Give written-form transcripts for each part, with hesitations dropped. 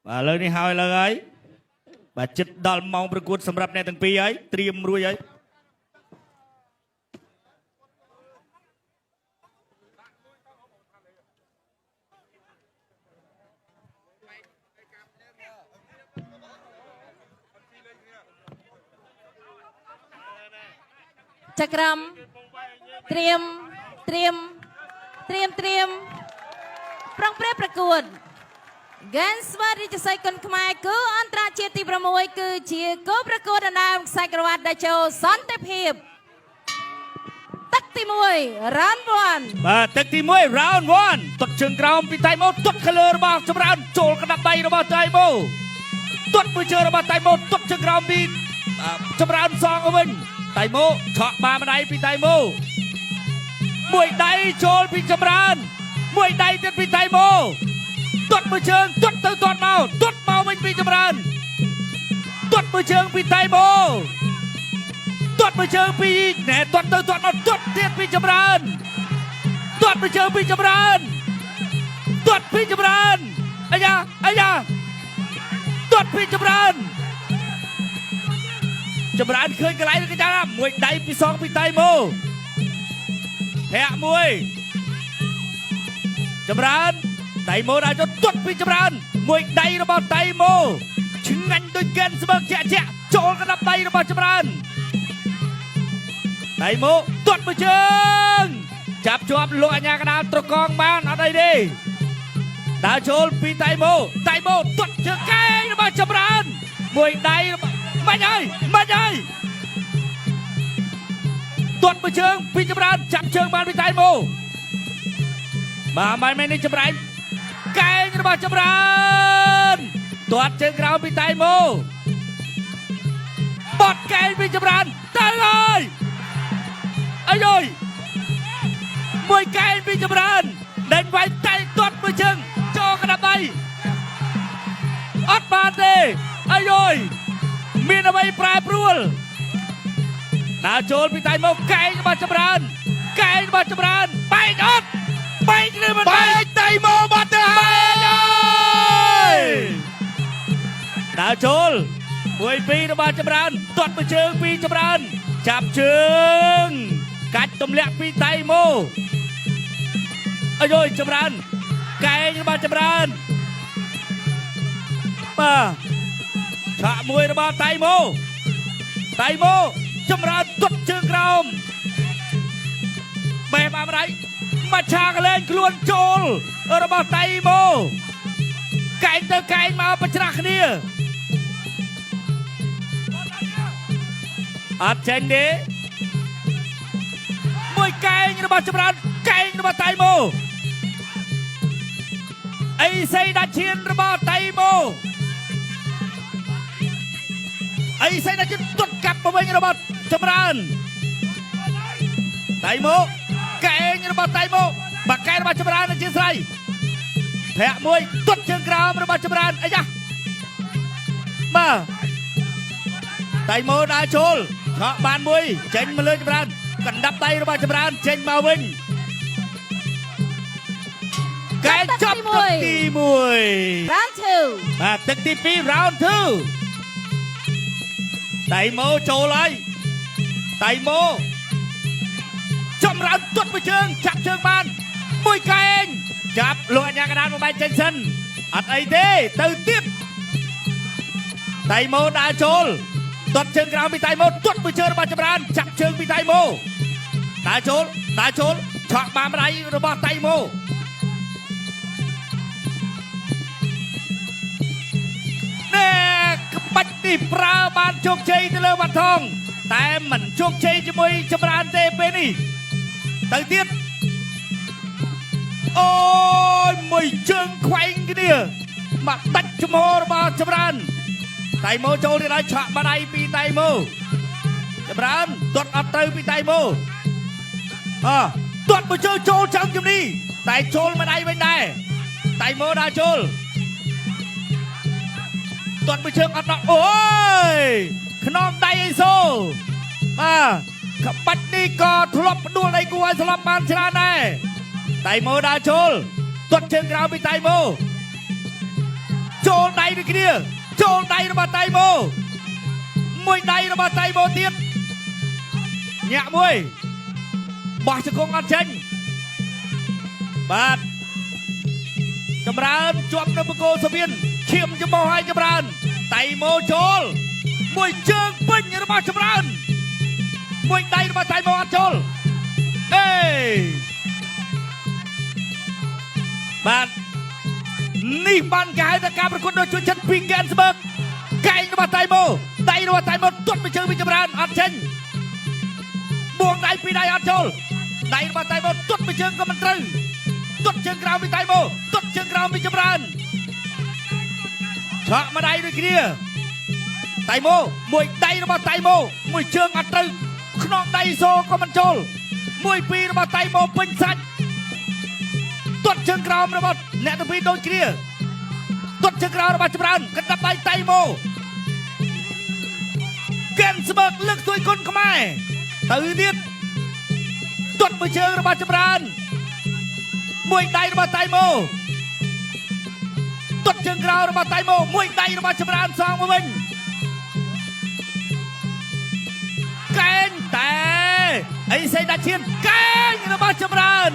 và lời này hai lời ấy và chất đal mongประกวดสำหรับในទាំងពីរហើយត្រៀមរួចហើយចក្រមត្រៀមប្រងព្រឹត្តប្រកួត Gens វ៉ារីចស័យគុនខ្មែរគឺអន្តរជាតិទី6គឺជាគោប្រកួតដណ្ដើមខ្សែក្រវ៉ាត់ដែលចូលសន្តិភាពទឹកទី1 round 1បាទទឹកទី1 round 1ទឹកជើងក្រោមពីតៃម៉ូទឹកខលើរបស់ចម្រើនចូលកណ្ដាប់ដៃរបស់តៃម៉ូទឹកមួយជើងរបស់តៃម៉ូទឹកជើងក្រោមពីចម្រើនសងវិញតៃម៉ូឆក់បាម្ដាយពីតៃម៉ូមួយដៃចូលពីចម្រើនមួយដៃទៀតពីតៃម៉ូទាត់មួយជើងទាត់ទៅទាត់មកវិញពីចម្រើនទាត់មួយជើងពីតៃម៉ូទាត់មួយជើងពីណែទាត់ទៅទាត់មកទាត់ទៀតពីចម្រើនទាត់មួយជើងពីចម្រើនទាត់ពីចម្រើនអាយ៉ាទាត់ពីចម្រើនឃើញកន្លែងគេចាំមួយដៃពីសងពីតៃម៉ូធាក់មួយចម្រើនតៃម៉ូដាក់ចូលទាត់ពីចម្រើនមួយដៃរបស់តៃម៉ូឆ្ងាញ់ដូចកែនស្មើជាក់ចូលកណ្ដាប់ដៃរបស់ចម្រើនតៃម៉ូទាត់មួយជើងចាប់ជាប់លោកអញ្ញាកណ្ដាលត្រកងបានអត់អីទេដើរចូលពីតៃម៉ូទាត់ជើងកែងរបស់ចម្រើនមួយដៃមិនហើយទាត់មួយជើងពីចម្រើនចាប់ជើងបានពីតៃម៉ូបាទមិននេះចម្រាញ់កែងរបស់ចម្រើនទាត់ជើងក្រោមពីតៃម៉ូបត់កែងពីចម្រើនទៅហើយអាយមួយកែងពីចម្រើនដេញវាយតៃទាត់មួយជើងចូលកណ្ដាប់ដៃអត់បានទេអាយមានអ្វីប្រែប្រួលដើរចូលពីតៃម៉ូកែងរបស់ចម្រើនបែកអត់បែកឬមិនបែកតៃម៉ូបាត់ទៅហើយដើរចូល1-2របស់ចម្រើនទាត់មួយជើងពីចម្រើនចាប់ជើងកាច់ទម្លាក់ពីតៃម៉ូអាយចម្រើនកែងរបស់ចម្រើនបាទឆាក់មួយរបស់តៃម៉ូចម្រើនទាត់ជើងក្រោមបែបអាមរៃមកឆាកលែងខ្លួនចូលរបស់តៃម៉ូកែងទៅកែងមកប្រច្រាស់គ្នាអត់ចេញទេមួយកែងរបស់ចម្រើនកែងរបស់តៃម៉ូអីសីដាឈៀនរបស់តៃម៉ូអីសីដាឈៀនទាត់កាប់ទៅវិញរបស់ចម្រើនតៃម៉ូកែងរបស់តៃម៉ូបាក់កែរបស់ចម្រើនជាស្រីធាក់មួយទាត់ជើងក្រោមរបស់ចម្រើនអាយ៉ាបាទតៃម៉ូដើរចូលឆក់បានមួយចេញមកលើចម្រើនកណ្ដាប់ដៃរបស់ចម្រើនចេញមកវិញកែចប់ទឹកទី1 round 2បាទទឹកទី2 round 2តៃម៉ូចូលហើយតៃម៉ូចម្រើនទាត់មួយជើងចាប់ជើងបានមួយកែងចាប់លោកអញ្ញាកណ្ដាលមកបែកចេញសិនអត់អីទេទៅទៀតតៃម៉ូដើរចូលទាត់ជើងក្រោមពីតៃម៉ូទាត់មួយជើងរបស់ចម្រើនចាប់ជើងពីតៃម៉ូដើរចូលឆក់បាម្ដាយរបស់តៃម៉ូក្បាច់នេះប្រើបានជោគជ័យទៅលើវត្តថងតែមិនជោគជ័យជាមួយចម្រើនទេពេលនេះទៅទៀតអូយមួយជើងខ្វែងគ្នាមកដាច់ចំហរបស់ចម្រើនតៃម៉ូចូលទៀតហើយឆក់បាដៃពីតៃម៉ូចម្រើនទាត់អត់ទៅពីតៃម៉ូទាត់មួយជើងចូលចំជំនីតែចូលម្ដាយវិញដែរតៃម៉ូដើរចូលទាត់មួយជើងអត់ដល់អូយខ្នងដៃអីសូក្បាច់នេះក៏ធ្លាប់ផ្ដួលដៃគូឲ្យស្លាប់បានច្រើនដែរតៃម៉ូដើរចូលទាត់ជើងក្រោមពីតៃម៉ូ ចូលដៃដូចគ្នាចូលដៃរបស់តៃម៉ូមួយដៃរបស់តៃម៉ូទៀតញាក់មួយបោះជង្គង់អត់ចេញបាទចម្រើនជាប់នៅបង្គោលសវៀនឈាមច្បោះឲ្យចម្រើនតៃម៉ូចូលមួយជើងពេញរបស់ចម្រើនមួយដៃរបស់តៃម៉ូអត់ចូលអេបាទនេះបានគេហៅថាការប្រកួតដោយជួយចិត្តពីហ្គេនស្បឺកកែងរបស់តៃម៉ូដៃរបស់តៃម៉ូទាត់មួយជើងពីចម្រើនអត់ចេញបួងដៃពីរដៃអត់ចូលដៃរបស់តៃម៉ូទាត់មួយជើងក៏មិនត្រូវទាត់ជើងក្រោមពីតៃម៉ូទាត់ជើងក្រោមពីចម្រើនឆក់មួយដៃដូចគ្នាតៃម៉ូមួយដៃរបស់តៃម៉ូមួយជើងអត់ត្រូវខ្នងដៃសូក៏មិនចូលមួយពីររបស់តៃម៉ូពេញសាច់ទាត់ជើងក្រោមរបស់អ្នកទាំងពីរដូចគ្នាទាត់ជើងក្រោមរបស់ចម្រើនកណ្ដាប់ដៃតៃម៉ូហ្គេនស្បឺកលើកទួយគុណខ្មែរទៅទៀតទាត់មួយជើងរបស់ចម្រើនមួយដៃរបស់តៃម៉ូទាត់ជើងក្រោមរបស់តៃម៉ូមួយដៃរបស់ចម្រើនសងមកវិញកែងតែអីសេដាឈៀនកែងរបស់ចម្រើន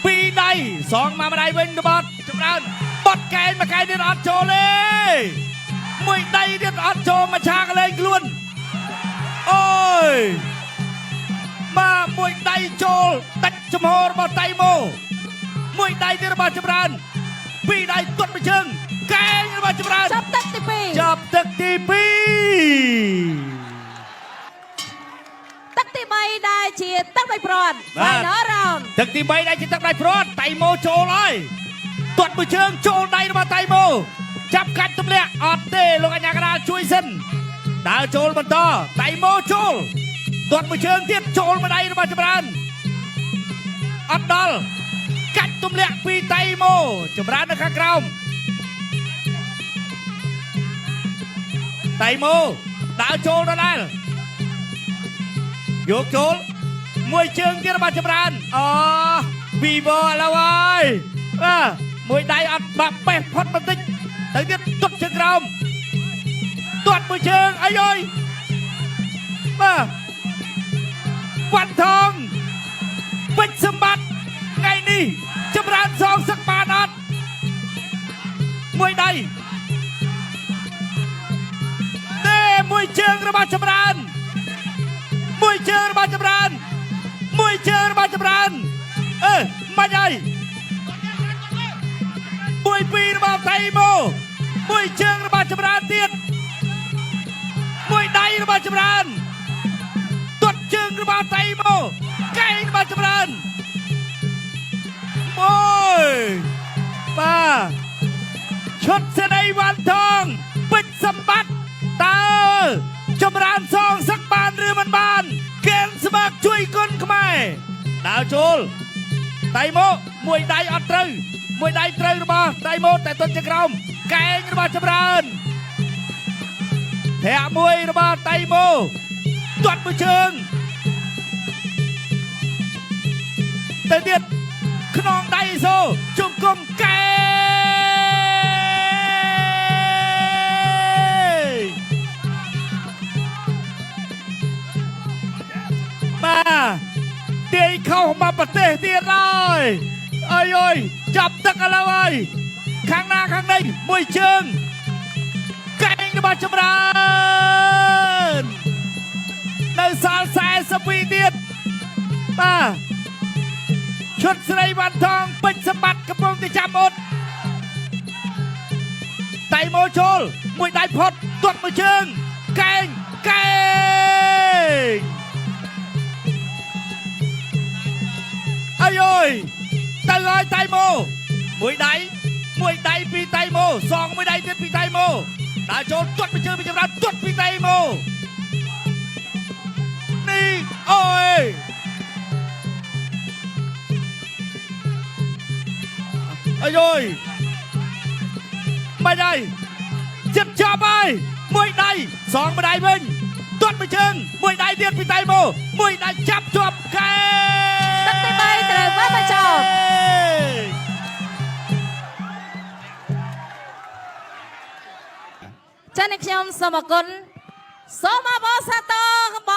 ពីរដៃសងមកម្ដាយវិញរបស់ចម្រើនបត់កែងមួយកែងទៀតអត់ចូលទេមួយដៃទៀតអត់ចូលមកឆាកលែងខ្លួនអូយមកមួយដៃចូលដាច់ចំហរបស់តៃម៉ូមួយដៃទៀតរបស់ចម្រើនពីរដៃទាត់មួយជើងកែងរបស់ចម្រើនចាប់ទឹកទី2ចាប់ទឹកទី2ទឹកទី3ដែលជាទឹកដោយព្រាត់ Final round ទឹកទី3ដែលជាទឹកដោយព្រាត់តៃម៉ូចូលហើយទាត់មួយជើងចូលដៃរបស់តៃម៉ូចាប់កាច់ទម្លាក់អត់ទេលោកអញ្ញាកណ្ដាលជួយសិនដើរចូលបន្តតៃម៉ូចូលទាត់មួយជើងទៀតចូលមួយដៃរបស់ចម្រើនអត់ដល់កាច់ទម្លាក់ពីតៃម៉ូចម្រើននៅខាងក្រោមតៃម៉ូដើរចូលដដែលយកចូលមួយជើងទៀតរបស់ចម្រើនអូវីវ៉ូឥឡូវហើយមួយដៃអត់បាក់បេះផុតបន្តិចទៅទៀតទាត់ជើងក្រោមទាត់មួយជើងអីអើយបាទវ៉ាន់ថងពេជ្រសម្បត្តិថ្ងៃនេះចម្រើនសងសឹកបានអត់មួយដៃទេមួយជើងរបស់ចម្រើនមួយជើងរបស់ចម្រើនមួយជើងរបស់ចម្រើនមិនអីមួយពីររបស់តៃម៉ូមួយជើងរបស់ចម្រើនទៀតមួយដៃរបស់ចម្រើនទាត់ជើងរបស់តៃម៉ូកែងរបស់ចម្រើនអូយបាទឈុតសេរីវ៉ាន់ថងពេជ្រសម្បត្តិតើចម្រើនសងសឹកបានឬមិនបានហ្គេនស្បឺកជួយគុណខ្មែរដើរចូលតៃម៉ូមួយដៃអត់ត្រូវមួយដៃត្រូវរបស់តៃម៉ូតែទាត់ជើងក្រោមកែងរបស់ចម្រើនធាក់មួយរបស់តៃម៉ូទាត់មួយជើងទៅទៀតខ្នងដៃសូជង្គង់កែបាទទាយខុសមកប្រទេសទៀតហើយអើយអើយចាប់ទឹកឥឡូវហើយខាងណាខាងនេះមួយជើងកែងរបស់ចម្រើននៅសល់42ទៀតបាទឈុតស្រីវ៉ាន់ថងពេជ្រសម្បត្តិកំពុងតែចាំអត់តៃម៉ូចូលមួយដៃផុតទាត់មួយជើងកែងកែងអាយអើយទៅហើយតៃម៉ូមួយដៃពីតៃម៉ូសងមួយដៃទៀតពីតៃម៉ូដើរចូលទាត់មួយជើងពីចម្រើនទាត់ពីតៃម៉ូនេះអូយអាយអើយមិនហើយចិត្តចាប់ហើយមួយដៃសងមួយដៃវិញទាត់មួយជើងមួយដៃទៀតពីតៃម៉ូមួយដៃចាប់ជាប់កែទឹកទី3ត្រូវបានបញ្ចប់ ចា៎អ្នកខ្ញុំសូមអរគុណសូមអបអរសាទរប